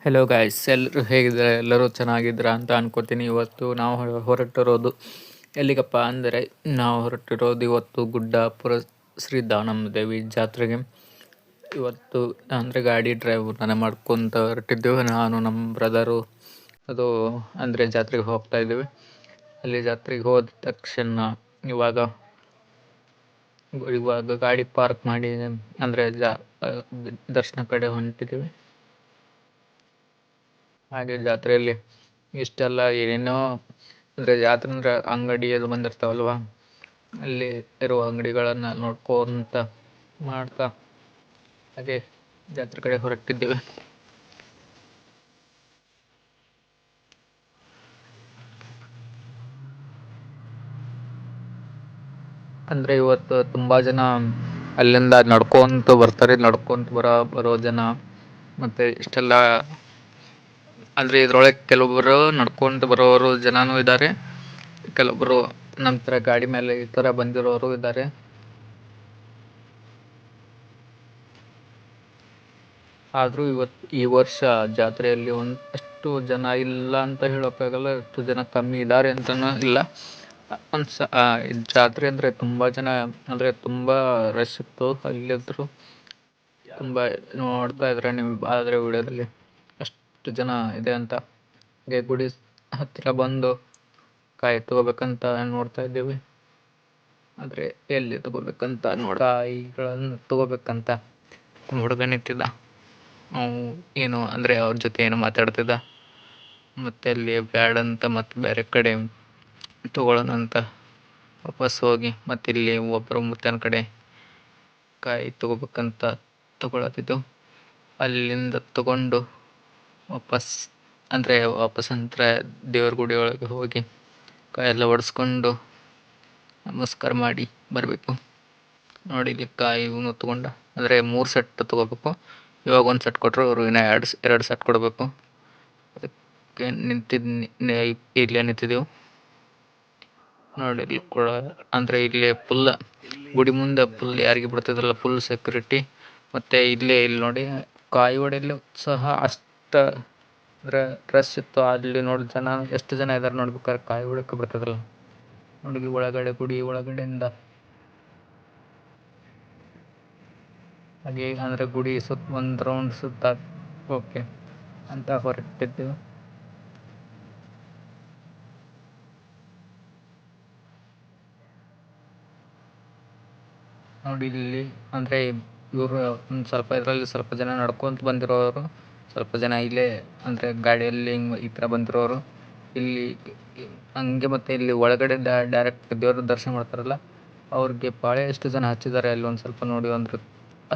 Hello guys, ಎಲ್ಲರೂ ಹೇಗಿದ್ದಾರೆ? ಎಲ್ಲರೂ ಚೆನ್ನಾಗಿದ್ದೀರಾ ಅಂತ ಅನ್ಕೋತೀನಿ. ಇವತ್ತು ನಾವು ಹೊರಟಿರೋದು ಎಲ್ಲಿಗಪ್ಪ ಅಂದರೆ, ನಾವು ಹೊರಟಿರೋದು ಇವತ್ತು ಗುಡ್ಡಾಪುರ ಶ್ರೀ ದಾನಮ್ಮ ದೇವಿ ಜಾತ್ರೆಗೆ. ಇವತ್ತು ಅಂದರೆ ಗಾಡಿ ಡ್ರೈವರ್ನ ಮಾಡ್ಕೊತ ಹೊರಟಿದ್ದೇವೆ. ನಾನು ನಮ್ಮ ಬ್ರದರು ಅದು ಅಂದರೆ ಜಾತ್ರೆಗೆ ಹೋಗ್ತಾ ಇದ್ದೇವೆ. ಅಲ್ಲಿ ಜಾತ್ರೆಗೆ ಹೋದ ತಕ್ಷಣ ಇವಾಗ ಗಾಡಿ ಪಾರ್ಕ್ ಮಾಡಿ ಅಂದರೆ ದರ್ಶನ ಕಡೆ ಹೊಂಟಿದ್ದೇವೆ. ಹಾಗೆ ಜಾತ್ರೆಯಲ್ಲಿ ಇಷ್ಟೆಲ್ಲ ಏನೇನೋ ಅಂದರೆ ಜಾತ್ರೆ ಅಂದರೆ ಅಂಗಡಿ ಅದು ಬಂದಿರ್ತಾವಲ್ವ, ಅಲ್ಲಿ ಇರುವ ಅಂಗಡಿಗಳನ್ನು ನೋಡ್ಕೊಂತ ಮಾಡ್ತಾ ಹಾಗೆ ಜಾತ್ರೆ ಕಡೆ ಹೊರಟಿದ್ದೇವೆ. ಅಂದರೆ ಇವತ್ತು ತುಂಬ ಜನ ಅಲ್ಲಿಂದ ನಡ್ಕೊಂತ ಬರ್ತಾರೆ. ನಡ್ಕೊಂತ ಬರೋ ಜನ ಮತ್ತು ಇಷ್ಟೆಲ್ಲ ಅಂದರೆ ಇದ್ರೊಳಗೆ ಕೆಲವೊಬ್ಬರು ನಡ್ಕೊಂತ ಬರೋರು ಜನನೂ ಇದ್ದಾರೆ, ಕೆಲವೊಬ್ಬರು ನಂತರ ಗಾಡಿ ಮೇಲೆ ಈ ಥರ ಬಂದಿರೋರು ಇದ್ದಾರೆ. ಆದರೂ ಈ ವರ್ಷ ಜಾತ್ರೆಯಲ್ಲಿ ಅಷ್ಟು ಜನ ಇಲ್ಲ ಅಂತ ಹೇಳೋಕ್ಕಾಗಲ್ಲ, ಅಷ್ಟು ಜನ ಕಮ್ಮಿ ಇದ್ದಾರೆ ಅಂತನೂ ಇಲ್ಲ. ಜಾತ್ರೆ ಅಂದರೆ ತುಂಬ ಜನ ಅಂದರೆ ತುಂಬ ರಶ್ ಇತ್ತು. ಅಲ್ಲಿದ್ರು ತುಂಬ ನೋಡ್ತಾ ಇದ್ರೆ ನೀವು ಆದರೆ ವಿಡಿಯೋದಲ್ಲಿ ಅಷ್ಟು ಜನ ಇದೆ ಅಂತ. ಹಾಗೆ ಗುಡಿ ಹತ್ತಿರ ಬಂದು ಕಾಯಿ ತಗೋಬೇಕಂತ ನೋಡ್ತಾ ಇದ್ದೀವಿ. ಆದರೆ ಎಲ್ಲಿ ತಗೋಬೇಕಂತ ಕಾಯಿಗಳನ್ನು ತಗೋಬೇಕಂತ ಹುಡುಗ ನಿಂತಿದ್ದ. ಏನು ಅಂದರೆ ಅವ್ರ ಜೊತೆ ಏನು ಮಾತಾಡ್ತಿದ್ದ. ಮತ್ತೆ ಅಲ್ಲಿ ಬ್ಯಾಡಂತ ಮತ್ತೆ ಬೇರೆ ಕಡೆ ತಗೊಳ್ಳೋಣ ಅಂತ ವಾಪಸ್ ಹೋಗಿ ಮತ್ತೆ ಇಲ್ಲಿ ಒಬ್ಬರು ಮುತ್ತನ ಕಡೆ ಕಾಯಿ ತಗೋಬೇಕಂತ ತಗೊಳತ್ತಿದ್ದು. ಅಲ್ಲಿಂದ ತಗೊಂಡು ವಾಪಸ್ ಅಂತ ದೇವ್ರ ಗುಡಿ ಒಳಗೆ ಹೋಗಿ ಕಾಯೆಲ್ಲ ಒಡೆಸ್ಕೊಂಡು ನಮಸ್ಕಾರ ಮಾಡಿ ಬರಬೇಕು. ನೋಡಿ ಇಲ್ಲಿ ಕಾಯಿ ಇವನು ತೊಗೊಂಡ, ಅಂದರೆ 3 ಸೆಟ್ ತೊಗೋಬೇಕು. ಇವಾಗ 1 ಸೆಟ್ ಕೊಟ್ಟರು, ಅವರು ಇನ್ನು 2 ಸೆಟ್ ಕೊಡಬೇಕು. ಅದಕ್ಕೆ ಇಲ್ಲೇ ನಿಂತಿದ್ದೆವು ನೋಡಿ. ಇಲ್ಲಿ ಕೂಡ ಅಂದರೆ ಇಲ್ಲಿ ಫುಲ್ ಗುಡಿ ಮುಂದೆ ಫುಲ್ ಯಾರಿಗೆ ಬಿಡ್ತಿದ್ರಲ್ಲ, ಫುಲ್ ಸೆಕ್ಯೂರಿಟಿ. ಮತ್ತು ಇಲ್ಲಿ ನೋಡಿ ಕಾಯಿ ಹೊಡೆಯಲು ಸಹ ಅಷ್ಟು ಅಂದರೆ ರಶ್ ಇತ್ತು. ಅಲ್ಲಿ ನೋಡಿ ಜನ ಎಷ್ಟು ಜನ ಇದ್ದಾರೆ ನೋಡ್ಬೇಕಾದ್ರೆ, ಕಾಯಿ ಹೊಡಕ್ಕೆ ಬಿಡ್ತದಲ್ಲ ನೋಡಿ. ಒಳಗಡೆ ಗುಡಿ ಒಳಗಡೆಯಿಂದ ಹಾಗೆ ಅಂದರೆ ಗುಡಿ ಒಂದು ರೌಂಡ್ ಸುತ್ತ ಓಕೆ ಅಂತ ಹೊರಟಿದ್ದೆವು. ನೋಡಿ ಇಲ್ಲಿ ಅಂದರೆ ಇವರು ಒಂದು ಸ್ವಲ್ಪ ಇದರಲ್ಲಿ ಸ್ವಲ್ಪ ಜನ ನಡ್ಕೊಂತ ಬಂದಿರೋರು, ಸ್ವಲ್ಪ ಜನ ಇಲ್ಲೇ ಅಂದರೆ ಗಾಡಿಯಲ್ಲಿ ಈ ಥರ ಬಂದಿರೋರು ಇಲ್ಲಿ ಹಂಗೆ. ಮತ್ತು ಇಲ್ಲಿ ಒಳಗಡೆ ಡೈರೆಕ್ಟ್ ದೇವ್ರ ದರ್ಶನ ಮಾಡ್ತಾರಲ್ಲ, ಅವ್ರಿಗೆ ಪಾಳೆ ಎಷ್ಟು ಜನ ಹಚ್ಚಿದ್ದಾರೆ ಅಲ್ಲಿ ಒಂದು ಸ್ವಲ್ಪ ನೋಡಿ. ಅಂದ್ರೆ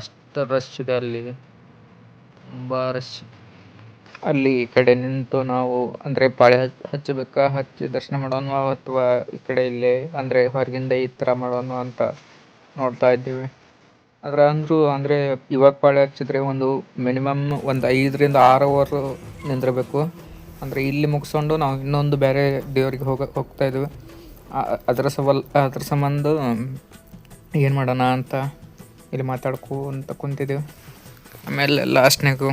ಅಷ್ಟು ರಶ್ ಇದೆ ಅಲ್ಲಿ, ತುಂಬ ರಶ್. ಅಲ್ಲಿ ಈ ಕಡೆ ನಿಂತು ನಾವು ಅಂದರೆ ಪಾಳೆ ಹಚ್ಚಬೇಕಾ, ಹಚ್ಚಿ ದರ್ಶನ ಮಾಡೋಣ ಅಥವಾ ಈ ಕಡೆ ಇಲ್ಲೇ ಅಂದರೆ ಹೊರಗಿಂದ ಈ ಥರ ಮಾಡೋಣ ಅಂತ ನೋಡ್ತಾ ಇದ್ದೀವಿ. ಅಂದರೂ ಅಂದರೆ ಇವಾಗ ಪಾಳೆ ಹಚ್ಚಿದ್ರೆ ಒಂದು ಮಿನಿಮಮ್ ಒಂದು 5ರಿಂದ 6 ಅವರ್ ನಿಂದಿರಬೇಕು. ಅಂದರೆ ಇಲ್ಲಿ ಮುಗಿಸ್ಕೊಂಡು ನಾವು ಇನ್ನೊಂದು ಬೇರೆ ದೇವರಿಗೆ ಹೋಗ್ತಾ ಇದ್ದೀವಿ. ಅದರ ಸಂಬಂಧ ಏನು ಮಾಡೋಣ ಅಂತ ಇಲ್ಲಿ ಮಾತಾಡ್ಕೊಂತ ಕುಂತಿದ್ದೀವಿ. ಆಮೇಲೆ ಲಾಸ್ಟ್ನಾಗೂ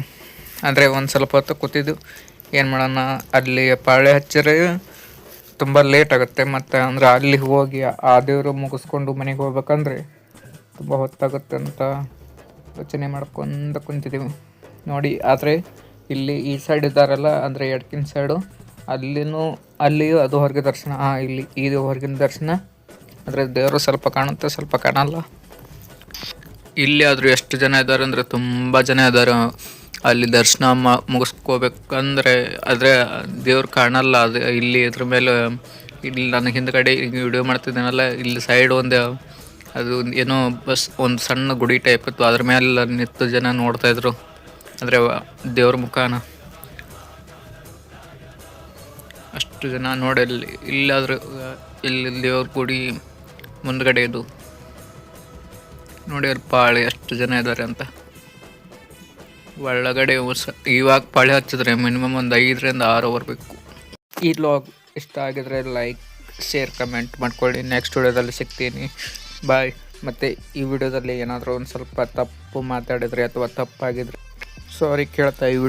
ಅಂದರೆ ಒಂದು ಸ್ವಲ್ಪ ಹೊತ್ತು ಕೂತಿದ್ದೆವು. ಏನು ಮಾಡೋಣ, ಅಲ್ಲಿ ಪಾಳೆ ಹಚ್ಚಿದ್ರೆ ತುಂಬ ಲೇಟ್ ಆಗುತ್ತೆ. ಮತ್ತು ಅಂದರೆ ಅಲ್ಲಿ ಹೋಗಿ ಆ ದೇವರು ಮುಗಿಸ್ಕೊಂಡು ಮನೆಗೆ ಹೋಗ್ಬೇಕಂದ್ರೆ ತುಂಬ ಹೊತ್ತಾಗುತ್ತೆ ಅಂತ ಯೋಚನೆ ಮಾಡ್ಕೊಂಡು ಕುಂತಿದ್ದೀವಿ ನೋಡಿ. ಆದರೆ ಇಲ್ಲಿ ಈ ಸೈಡ್ ಇದ್ದಾರಲ್ಲ, ಅಂದರೆ ಎಡಕಿನ ಸೈಡು, ಅಲ್ಲಿಯೂ ಅದು ಹೊರಗೆ ದರ್ಶನ, ಇಲ್ಲಿ ಇದು ಹೊರಗಿನ ದರ್ಶನ. ಅಂದರೆ ದೇವರು ಸ್ವಲ್ಪ ಕಾಣುತ್ತೆ, ಸ್ವಲ್ಪ ಕಾಣಲ್ಲ. ಇಲ್ಲಿ ಆದರೂ ಎಷ್ಟು ಜನ ಇದ್ದಾರೆ ಅಂದರೆ ತುಂಬ ಜನ ಇದ್ದಾರೆ. ಅಲ್ಲಿ ದರ್ಶನ ಮುಗಿಸ್ಕೋಬೇಕಂದ್ರೆ ಆದರೆ ದೇವ್ರು ಕಾಣಲ್ಲ. ಅದು ಇಲ್ಲಿ ಇದ್ರ ಮೇಲೆ ಇಲ್ಲಿ ನನ್ನ ಹಿಂದ್ಗಡೆ ವಿಡಿಯೋ ಮಾಡ್ತಿದ್ದೀನಲ್ಲ, ಇಲ್ಲಿ ಸೈಡ್ ಅದು ಏನೋ ಬಸ್ ಒಂದು ಸಣ್ಣ ಗುಡಿ ಟೈಪ್ ಇತ್ತು. ಅದ್ರ ಮೇಲೆ ನಿಂತು ಜನ ನೋಡ್ತಾಯಿದ್ರು ಅಂದರೆ ದೇವ್ರ ಮುಖಾನ. ಅಷ್ಟು ಜನ ನೋಡಿ ಇಲ್ಲಾದರೂ ಇಲ್ಲಿ ದೇವ್ರ ಗುಡಿ ಮುಂದ್ಗಡೆ ಇದು ನೋಡಿ, ಅಲ್ಲಿ ಪಾಳೆ ಎಷ್ಟು ಜನ ಇದ್ದಾರೆ ಅಂತ. ಒಳಗಡೆ ಇವಾಗ ಪಾಳೆ ಹಚ್ಚಿದ್ರೆ ಮಿನಿಮಮ್ ಒಂದು 5ರಿಂದ 6 ಅವರ್ ಬೇಕು. ಈ ವ್ಲಾಗ್ ಇಷ್ಟ ಆಗಿದ್ರೆ ಲೈಕ್, ಶೇರ್, ಕಮೆಂಟ್ ಮಾಡ್ಕೊಳ್ಳಿ. ನೆಕ್ಸ್ಟ್ ವಿಡಿಯೋದಲ್ಲಿ ಸಿಗ್ತೀನಿ. ಬಾಯ್. ಮತ್ತು ಈ ವಿಡಿಯೋದಲ್ಲಿ ಏನಾದರೂ ಒಂದು ಸ್ವಲ್ಪ ತಪ್ಪು ಮಾತಾಡಿದರೆ ಅಥವಾ ತಪ್ಪಾಗಿದ್ರೆ ಸಾರಿ ಕೇಳ್ತಾ ಈ ವಿಡಿಯೋ